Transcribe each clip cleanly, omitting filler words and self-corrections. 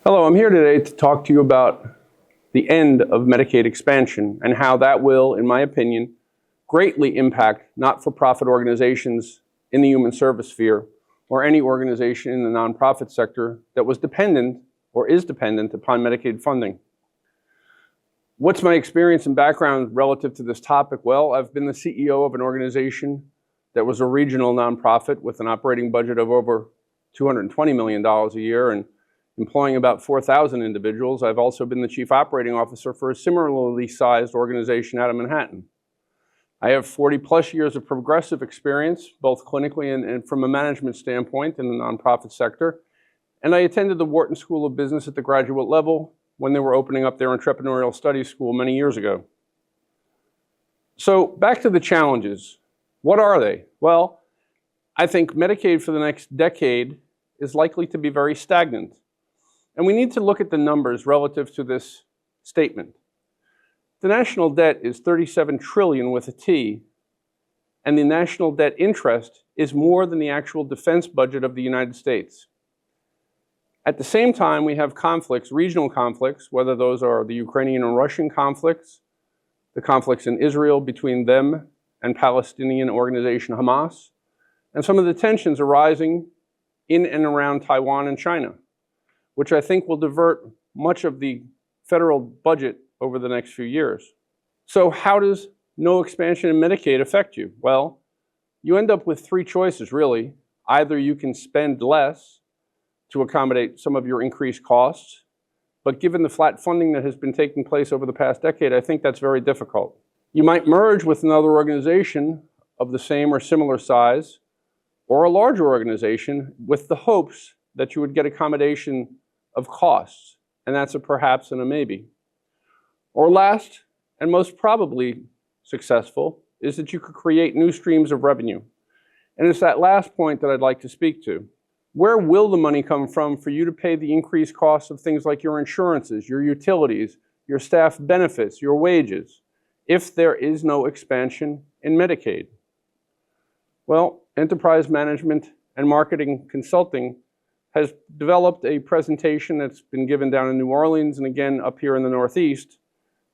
Hello, I'm here today to talk to you about the end of Medicaid expansion and how that will, in my opinion, greatly impact not-for-profit organizations in the human service sphere or any organization in the nonprofit sector that was dependent or is dependent upon Medicaid funding. What's my experience and background relative to this topic? Well, I've been the CEO of an organization that was a regional nonprofit with an operating budget of over $220 million a year and employing about 4,000 individuals. I've also been the chief operating officer for a similarly sized organization out of Manhattan. I have 40+ years of progressive experience, both clinically and from a management standpoint in the nonprofit sector. And I attended the Wharton School of Business at the graduate level when they were opening up their entrepreneurial studies school many years ago. So back to the challenges. What are they? Well, I think Medicaid for the next decade is likely to be very stagnant. And we need to look at the numbers relative to this statement. The national debt is $37 trillion with a T, and the national debt interest is more than the actual defense budget of the United States. At the same time, we have conflicts, regional conflicts, whether those are the Ukrainian and Russian conflicts, the conflicts in Israel between them and Palestinian organization Hamas, and some of the tensions arising in and around Taiwan and China, which I think will divert much of the federal budget over the next few years. So how does no expansion in Medicaid affect you? Well, you end up with three choices, really. Either you can spend less to accommodate some of your increased costs, but given the flat funding that has been taking place over the past decade, I think that's very difficult. You might merge with another organization of the same or similar size, or a larger organization with the hopes that you would get accommodation of costs, and that's a perhaps and a maybe. Or last, and most probably successful, is that you could create new streams of revenue. And it's that last point that I'd like to speak to. Where will the money come from for you to pay the increased costs of things like your insurances, your utilities, your staff benefits, your wages, if there is no expansion in Medicaid? Well, Enterprise Management and Marketing Consulting has developed a presentation that's been given down in New Orleans and again up here in the Northeast,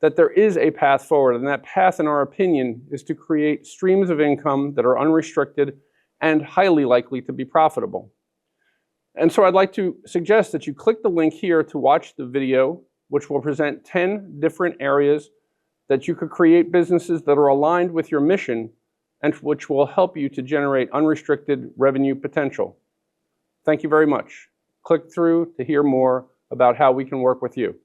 that there is a path forward. And that path, in our opinion, is to create streams of income that are unrestricted and highly likely to be profitable. And so I'd like to suggest that you click the link here to watch the video, which will present 10 different areas that you could create businesses that are aligned with your mission and which will help you to generate unrestricted revenue potential. Thank you very much. Click through to hear more about how we can work with you.